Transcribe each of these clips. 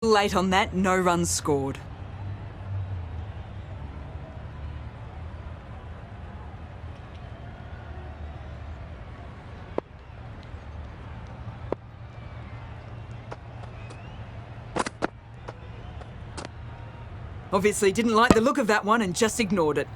Late on that, no runs scored. Obviously didn't like the look of that one and just ignored it.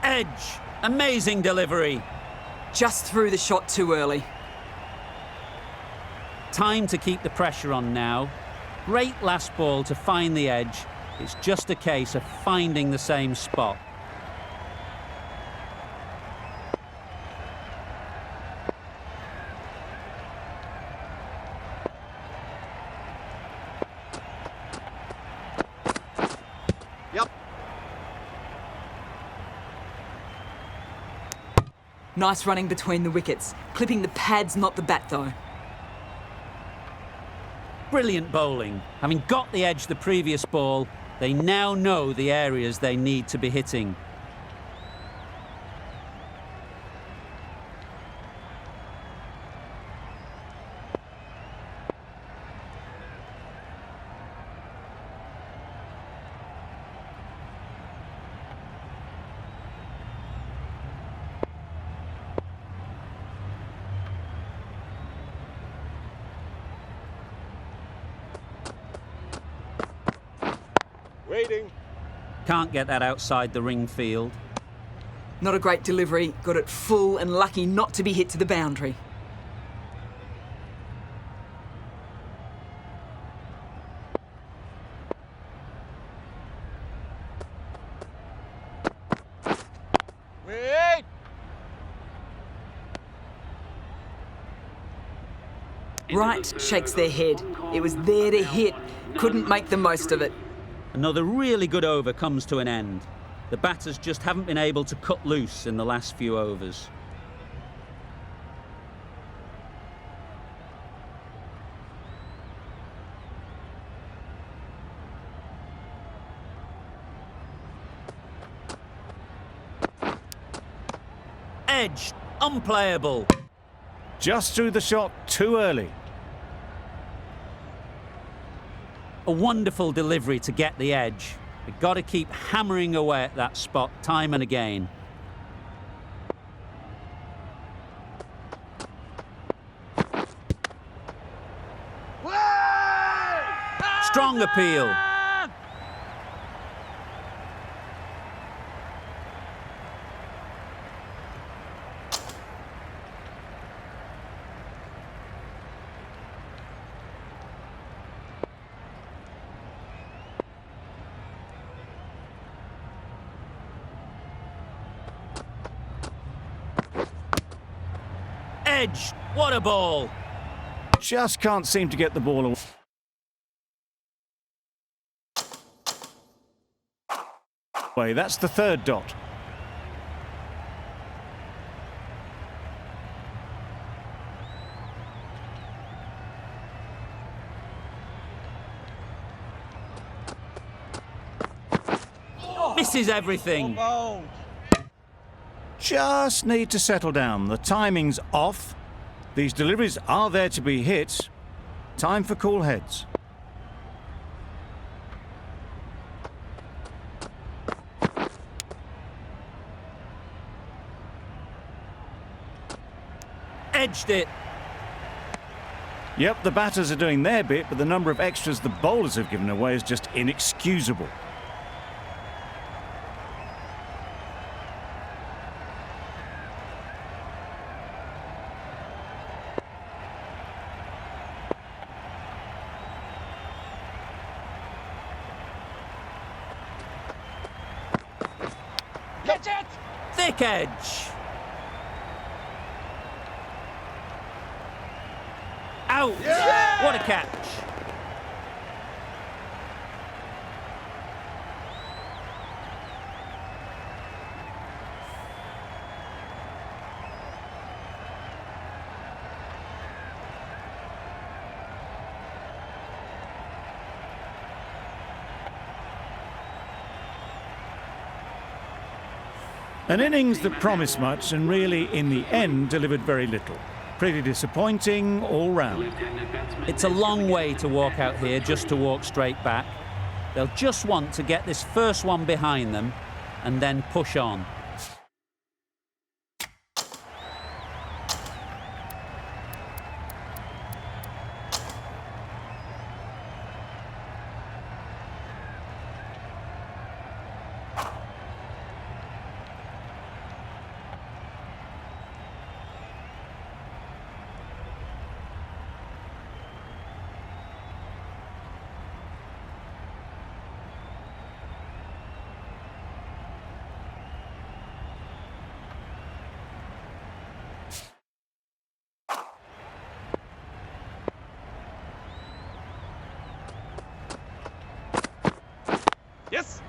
Edge! Amazing delivery. Just threw the shot too early. Time to keep the pressure on now. Great last ball to find the edge. It's just a case of finding the same spot. Nice running between the wickets. Clipping the pads, not the bat though. Brilliant bowling. Having got the edge the previous ball, they now know the areas they need to be hitting. Waiting. Can't get that outside the ring field. Not a great delivery, got it full and lucky not to be hit to the boundary. Wait! Right shakes their head. It was there to hit, couldn't make the most of it. Another really good over comes to an end. The batters just haven't been able to cut loose in the last few overs. Edge, unplayable. Just threw the shot too early. A wonderful delivery to get the edge. We've got to keep hammering away at that spot time and again. Strong appeal. Edge, what a ball. Just can't seem to get the ball away. That's the third dot. Misses everything. Just need to settle down. The timing's off. These deliveries are there to be hit. Time for cool heads. Edged it. Yep, the batters are doing their bit, but the number of extras the bowlers have given away is just inexcusable. Catch it! Thick edge. Out. Yeah! What a catch. An innings that promised much and really, in the end, delivered very little. Pretty disappointing all round. It's a long way to walk out here just to walk straight back. They'll just want to get this first one behind them and then push on. Yes.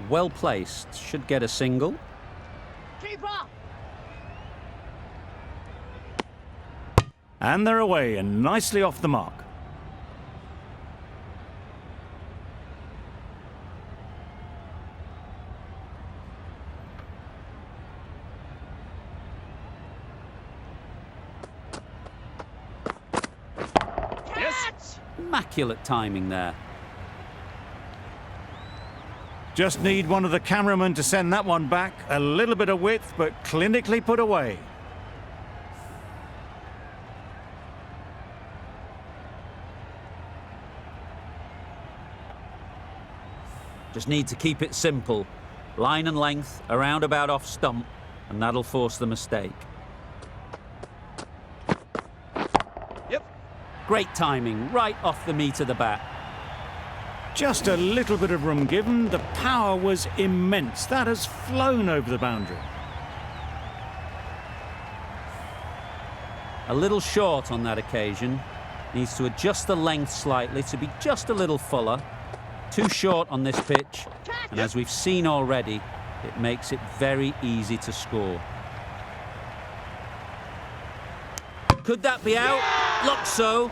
Well placed, should get a single. Keeper. And they're away and nicely off the mark. Yes. Immaculate timing there. Just need one of the cameramen to send that one back. A little bit of width, but clinically put away. Just need to keep it simple. Line and length, around about off stump, and that'll force the mistake. Yep. Great timing, right off the meat of the bat. Just a little bit of room given. The power was immense. That has flown over the boundary. A little short on that occasion. Needs to adjust the length slightly to be just a little fuller. Too short on this pitch, and as we've seen already, it makes it very easy to score. Could that be out? Looks so.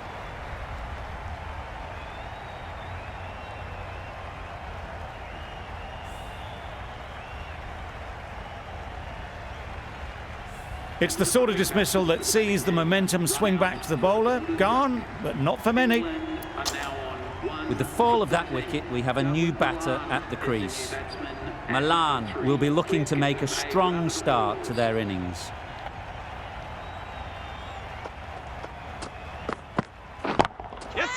It's the sort of dismissal that sees the momentum swing back to the bowler. Gone, but not for many. With the fall of that wicket, we have a new batter at the crease. Milan will be looking to make a strong start to their innings. Yes.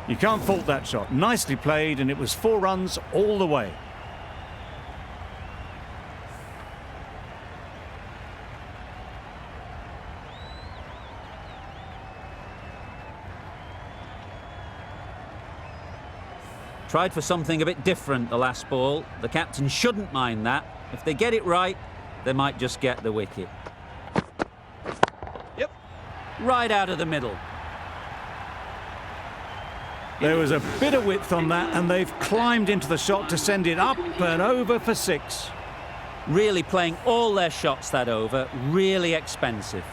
You can't fault that shot. Nicely played, and it was 4 runs all the way. Tried for something a bit different the last ball. The captain shouldn't mind that. If they get it right, they might just get the wicket. Yep. Right out of the middle. There was a bit of width on that, and they've climbed into the shot to send it up and over for 6. Really playing all their shots that over. Really expensive.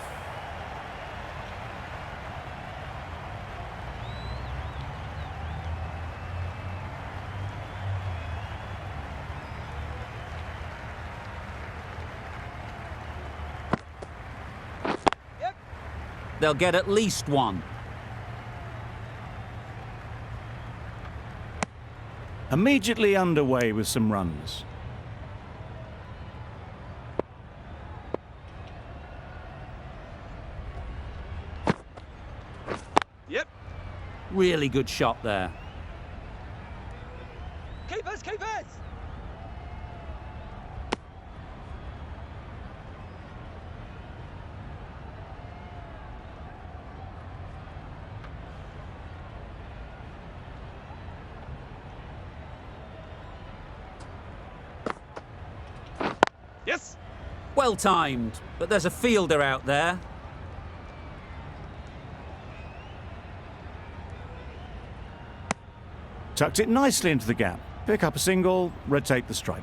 They'll get at least one. Immediately underway with some runs. Yep. Really good shot there. Keepers, keepers. Yes. Well timed, but there's a fielder out there. Tucked it nicely into the gap. Pick up a single, rotate the strike.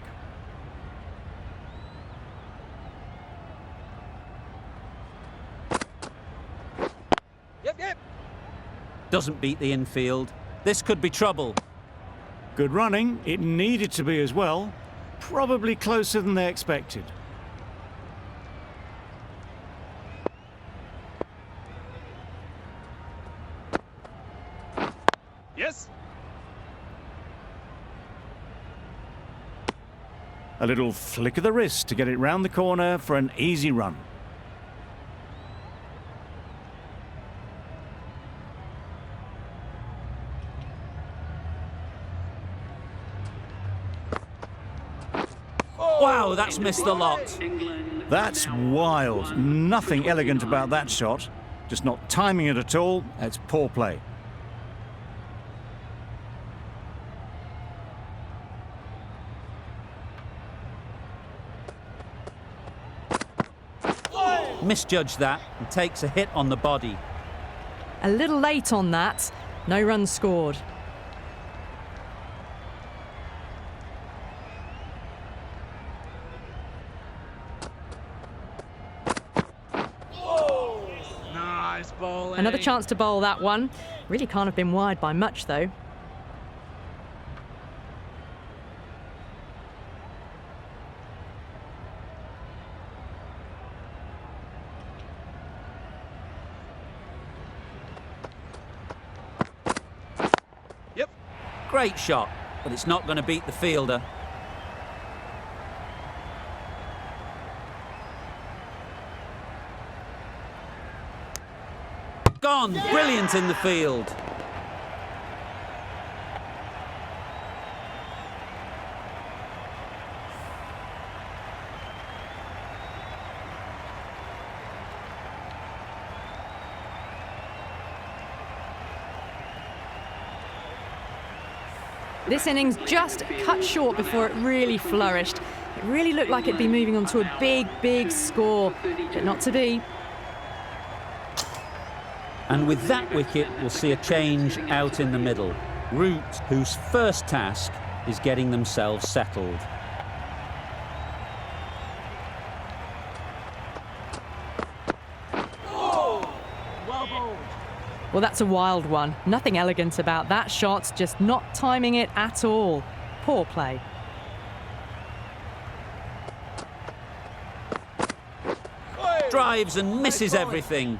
Yep, yep. Doesn't beat the infield. This could be trouble. Good running. It needed to be as well. Probably closer than they expected. Yes. A little flick of the wrist to get it round the corner for an easy run. Wow, that's missed the lot. That's wild. Nothing elegant about that shot. Just not timing it at all. It's poor play. Misjudged that and takes a hit on the body. A little late on that. No runs scored. Nice bowling. Another chance to bowl that one. Really can't have been wide by much, though. Yep. Great shot, but it's not going to beat the fielder. Gone! Brilliant in the field. This innings just cut short before it really flourished. It really looked like it'd be moving on to a big, big score, but not to be. And with that wicket, we'll see a change out in the middle. Root, whose first task is getting themselves settled. Well, that's a wild one. Nothing elegant about that shot, just not timing it at all. Poor play. Drives and misses everything.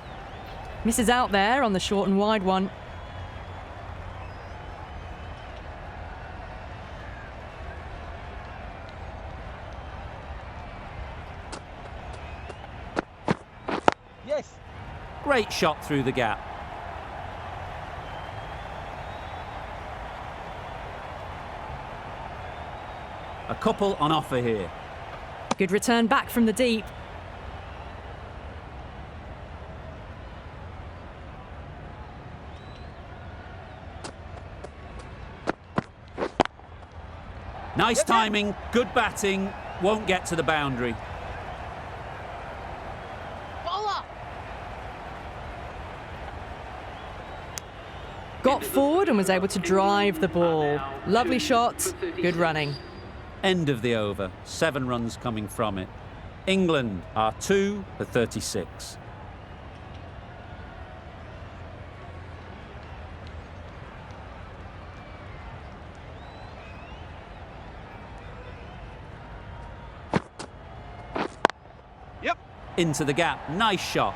Misses out there on the short and wide one. Yes. Great shot through the gap. A couple on offer here. Good return back from the deep. Nice timing, good batting, won't get to the boundary. Got forward and was able to drive the ball. Lovely shot, good running. End of the over, 7 runs coming from it. England are 2 for 36. Yep. Into the gap, nice shot.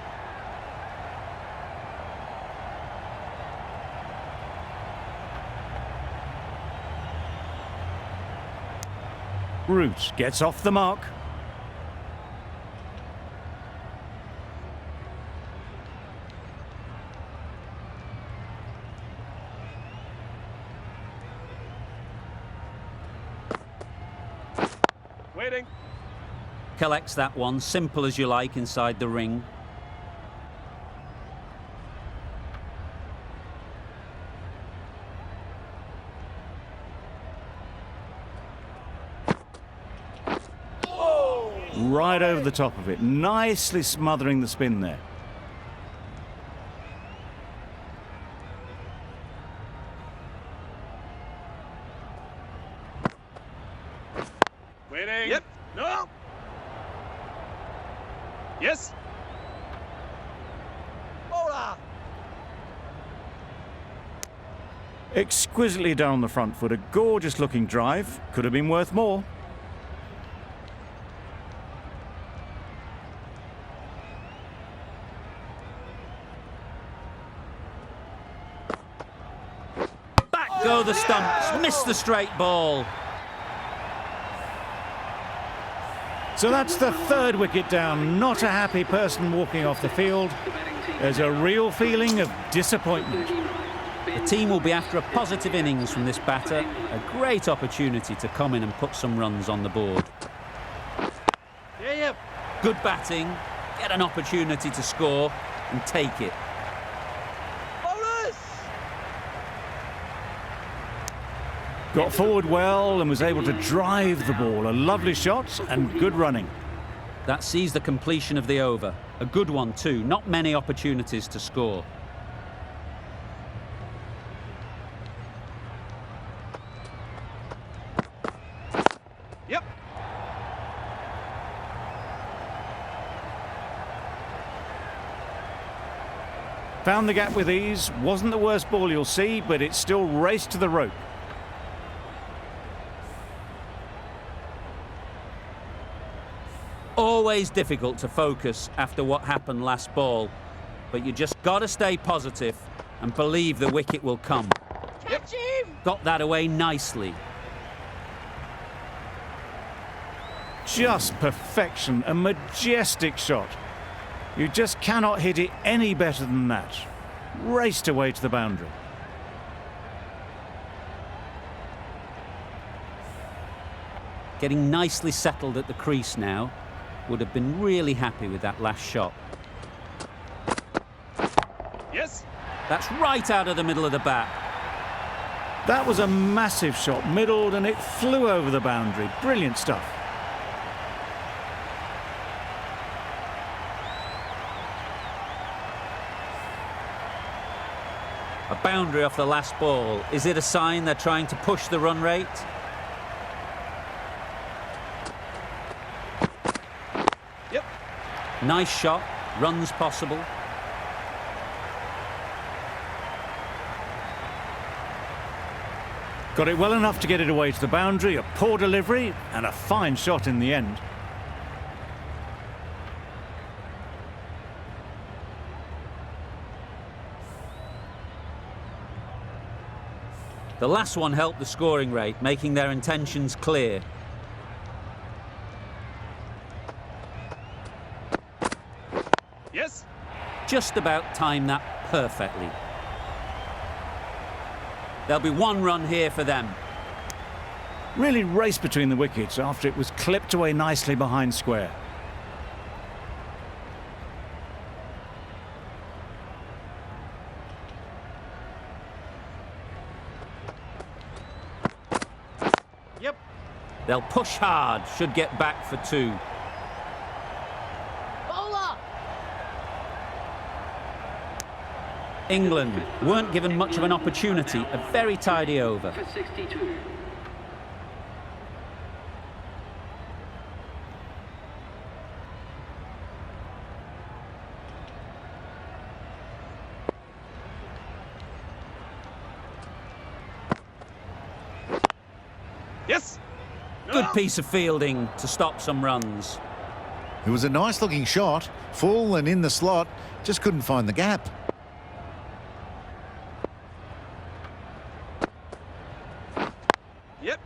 Root gets off the mark. Waiting. Collects that one, simple as you like, inside the ring. Right over the top of it, nicely smothering the spin there. Waiting. Yep. No. Yes. Bowler. Exquisitely done on the front foot. A gorgeous looking drive. Could have been worth more. Back go the stumps. Missed the straight ball. So that's the third wicket down. Not a happy person walking off the field. There's a real feeling of disappointment. The team will be after a positive innings from this batter. A great opportunity to come in and put some runs on the board. Yeah. Good batting, get an opportunity to score and take it. Bowlers! Got forward well and was able to drive the ball. A lovely shot and good running. That sees the completion of the over. A good one too, not many opportunities to score. Yep. Found the gap with ease. Wasn't the worst ball you'll see, but it still raced to the rope. Always difficult to focus after what happened last ball, but you just got to stay positive and believe the wicket will come. Catch him! Got that away nicely. Just perfection, a majestic shot. You just cannot hit it any better than that. Raced away to the boundary. Getting nicely settled at the crease now. Would have been really happy with that last shot. Yes. That's right out of the middle of the bat. That was a massive shot, middled, and it flew over the boundary. Brilliant stuff. A boundary off the last ball. Is it a sign they're trying to push the run rate? Yep. Nice shot, runs possible. Got it well enough to get it away to the boundary. A poor delivery and a fine shot in the end. The last one helped the scoring rate, making their intentions clear. Yes. Just about timed that perfectly. There'll be one run here for them. Really raced between the wickets after it was clipped away nicely behind square. Yep. They'll push hard, should get back for two. Bowler! England weren't given much of an opportunity. A very tidy over. For 62. Yes. Good piece of fielding to stop some runs. It was a nice looking shot, full and in the slot, just couldn't find the gap. Yep.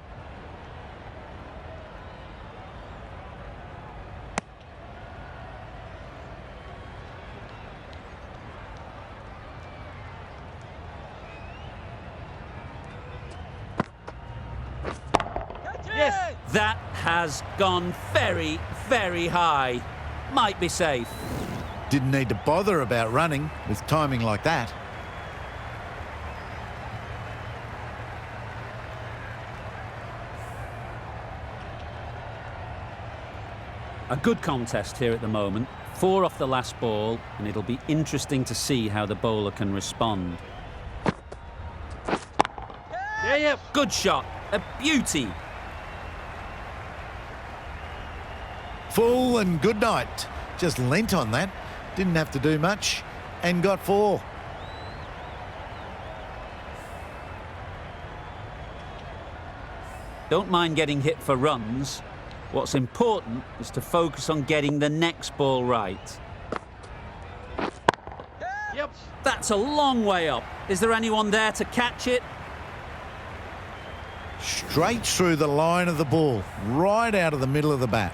Yes. That has gone very, very high. Might be safe. Didn't need to bother about running with timing like that. A good contest here at the moment. 4 off the last ball, and it'll be interesting to see how the bowler can respond. Yeah. Good shot. A beauty. Full and good night. Just leant on that. Didn't have to do much and got 4. Don't mind getting hit for runs. What's important is to focus on getting the next ball right. Yep. That's a long way up. Is there anyone there to catch it? Straight through the line of the ball, right out of the middle of the bat.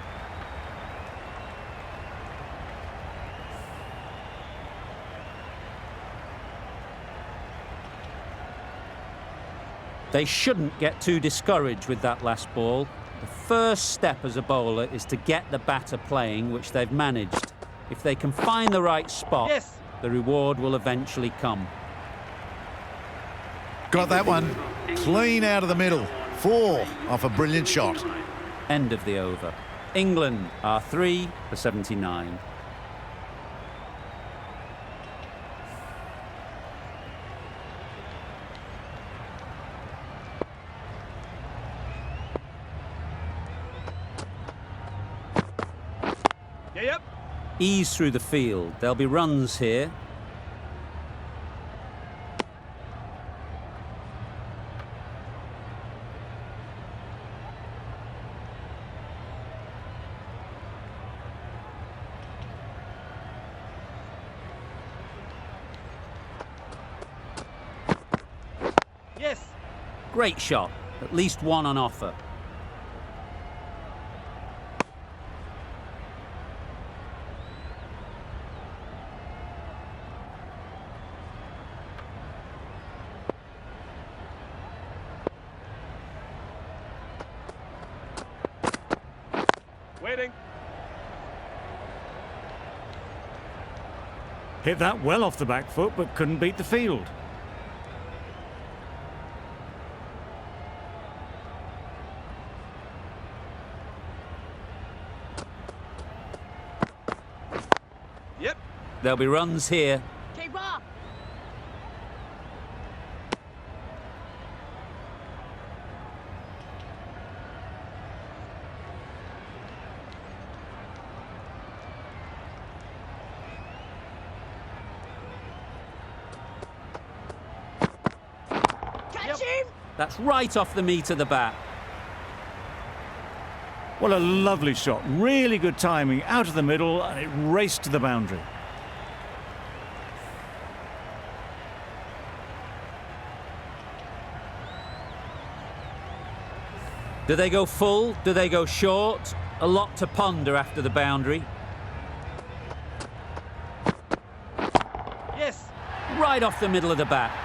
They shouldn't get too discouraged with that last ball. The first step as a bowler is to get the batter playing, which they've managed. If they can find the right spot, Yes. the reward will eventually come. Got that one. Clean out of the middle. 4 off a brilliant shot. End of the over. England are 3 for 79. Yep. Ease through the field. There'll be runs here. Yes. Great shot. At least one on offer. Waiting. Hit that well off the back foot, but couldn't beat the field. Yep. There'll be runs here. That's right off the meat of the bat. Well, a lovely shot. Really good timing. Out of the middle, and it raced to the boundary. Do they go full? Do they go short? A lot to ponder after the boundary. Yes. Right off the middle of the bat.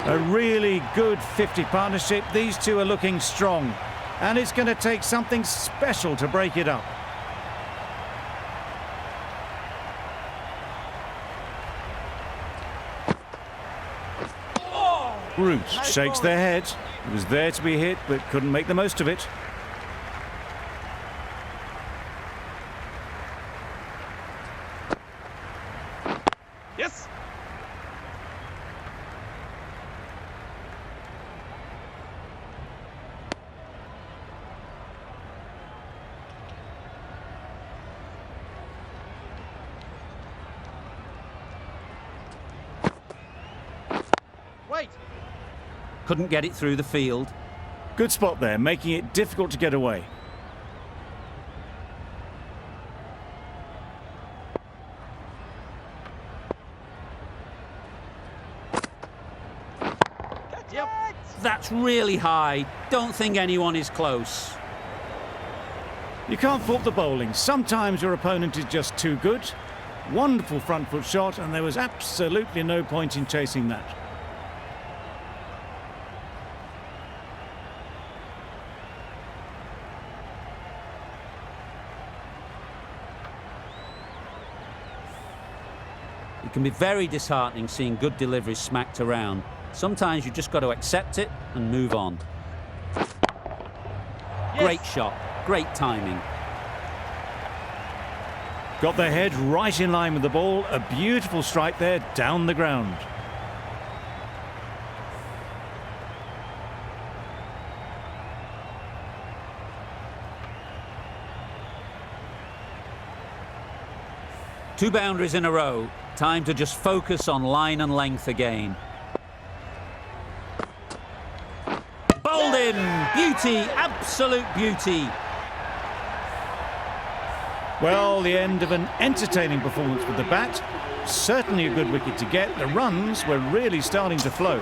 A really good 50 partnership. These two are looking strong. And it's going to take something special to break it up. Root shakes their head. It was there to be hit, but couldn't make the most of it. Yes. Wait. Couldn't get it through the field. Good spot there, making it difficult to get away. Yep. That's really high. Don't think anyone is close. You can't fault the bowling. Sometimes your opponent is just too good. Wonderful front foot shot, and there was absolutely no point in chasing that. It can be very disheartening seeing good deliveries smacked around. Sometimes you just got to accept it and move on. Yes. Great shot, great timing. Got their head right in line with the ball. A beautiful strike there, down the ground. Two boundaries in a row. Time to just focus on line and length again. Beauty, absolute beauty. Well, the end of an entertaining performance with the bat. Certainly a good wicket to get. The runs were really starting to flow.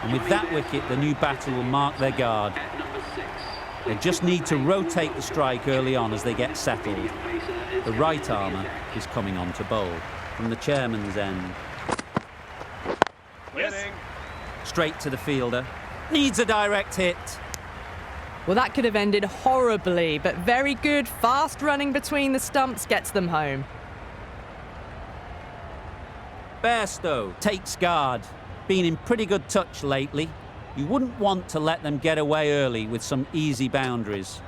And with that wicket, the new batter will mark their guard. They just need to rotate the strike early on as they get settled. The right armer is coming on to bowl from the chairman's end. Yes. Straight to the fielder. Needs a direct hit. Well, that could have ended horribly, but very good, fast running between the stumps gets them home. Bairstow takes guard. Been in pretty good touch lately. You wouldn't want to let them get away early with some easy boundaries.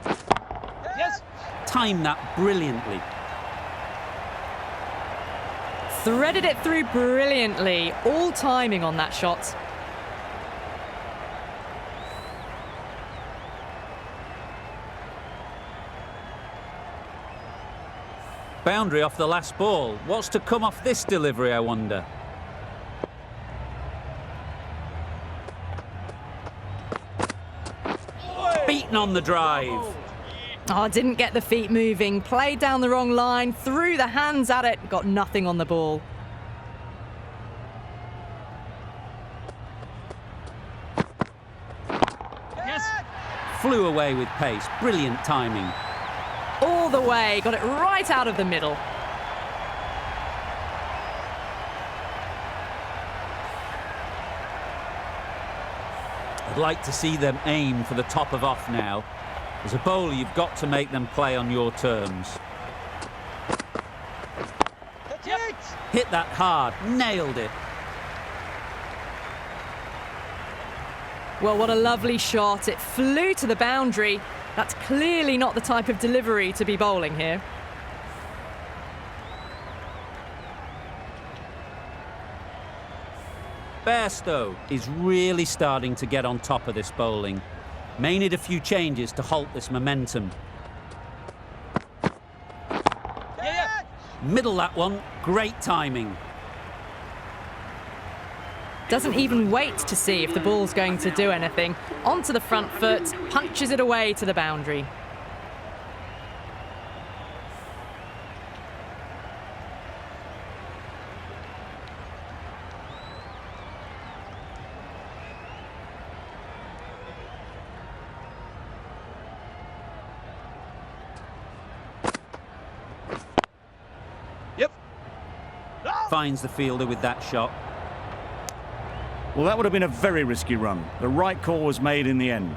Yes. Time that brilliantly. Threaded it through brilliantly. All timing on that shot. Boundary off the last ball. What's to come off this delivery, I wonder? Beaten on the drive. Oh, didn't get the feet moving. Played down the wrong line. Threw the hands at it. Got nothing on the ball. Yes. Flew away with pace. Brilliant timing. All the way. Got it right out of the middle. I'd like to see them aim for the top of off now. As a bowler, you've got to make them play on your terms. That's it. Hit that hard. Nailed it. Well, what a lovely shot. It flew to the boundary. That's clearly not the type of delivery to be bowling here. Bairstow is really starting to get on top of this bowling. May need a few changes to halt this momentum. Yeah. Middle that one. Great timing. Doesn't even wait to see if the ball's going to do anything. Onto the front foot, punches it away to the boundary. Yep. Finds the fielder with that shot. Well, that would have been a very risky run. The right call was made in the end.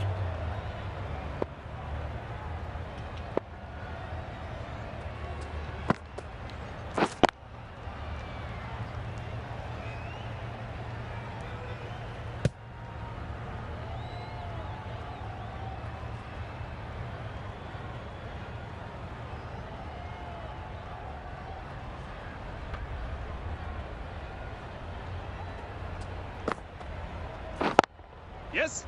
Yes.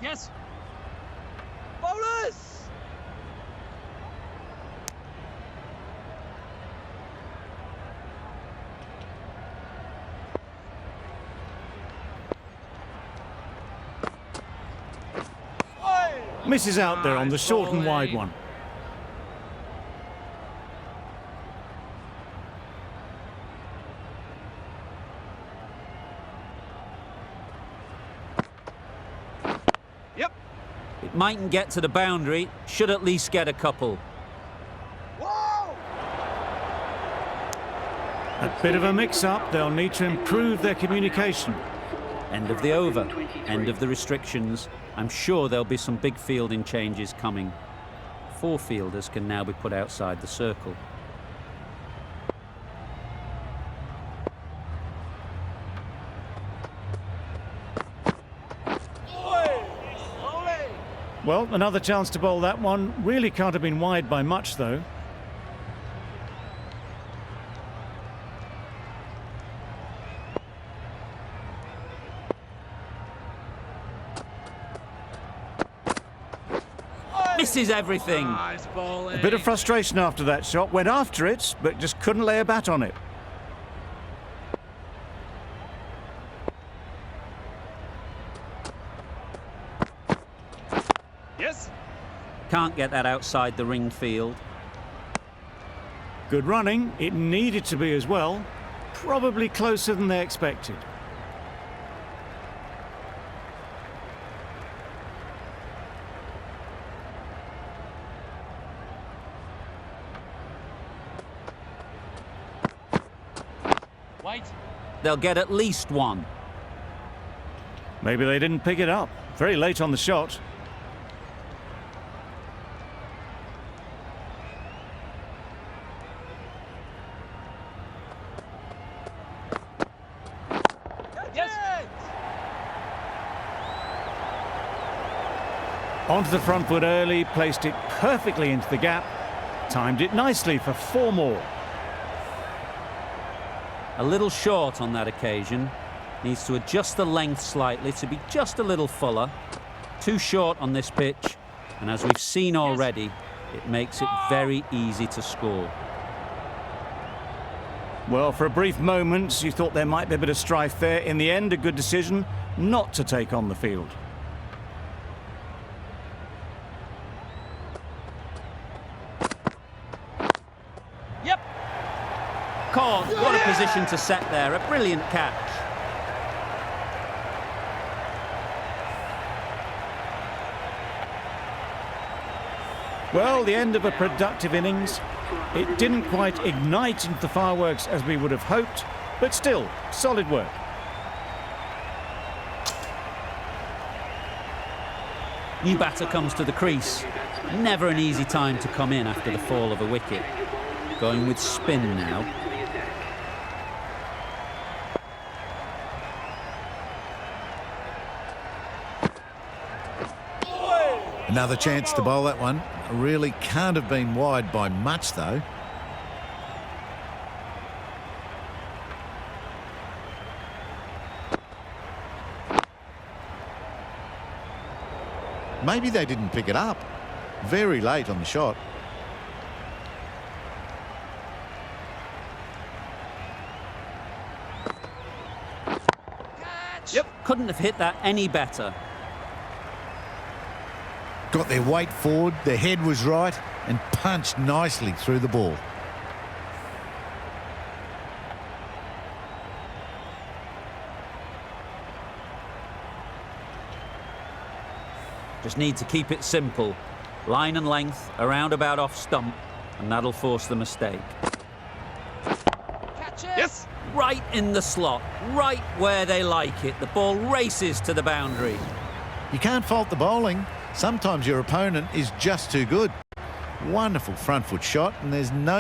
Yes. Bowlers. Misses out there on the short and wide one. Yep. It mightn't get to the boundary. Should at least get a couple. Whoa. A bit of a mix-up. They'll need to improve their communication. End of the over. End of the restrictions. I'm sure there'll be some big fielding changes coming. 4 fielders can now be put outside the circle. Well, another chance to bowl that one. Really can't have been wide by much, though. misses everything. Nice bowling. A bit of frustration after that shot. Went after it, but just couldn't lay a bat on it. Yes. Can't get that outside the ring field. Good running. It needed to be as well. Probably closer than they expected. Wait. They'll get at least one. Maybe they didn't pick it up. Very late on the shot. Yes. Onto the front foot early, placed it perfectly into the gap. Timed it nicely for 4 more. A little short on that occasion. Needs to adjust the length slightly to be just a little fuller. Too short on this pitch. And as we've seen already, it makes it very easy to score. Well, for a brief moment, you thought there might be a bit of strife there. In the end, a good decision not to take on the field. Yep. Caught. What a position to set there. A brilliant catch. Well, the end of a productive innings. It didn't quite ignite into the fireworks as we would have hoped, but still, solid work. New batter comes to the crease. Never an easy time to come in after the fall of a wicket. Going with spin now. Another chance to bowl that one. Really can't have been wide by much, though. Maybe they didn't pick it up. Very late on the shot. Yep. Couldn't have hit that any better. Got their weight forward, their head was right, and punched nicely through the ball. Just need to keep it simple. Line and length, around about off stump, and that'll force the mistake. Catch it. Yes. Right in the slot, right where they like it. The ball races to the boundary. You can't fault the bowling. Sometimes your opponent is just too good. Wonderful front foot shot, and there's no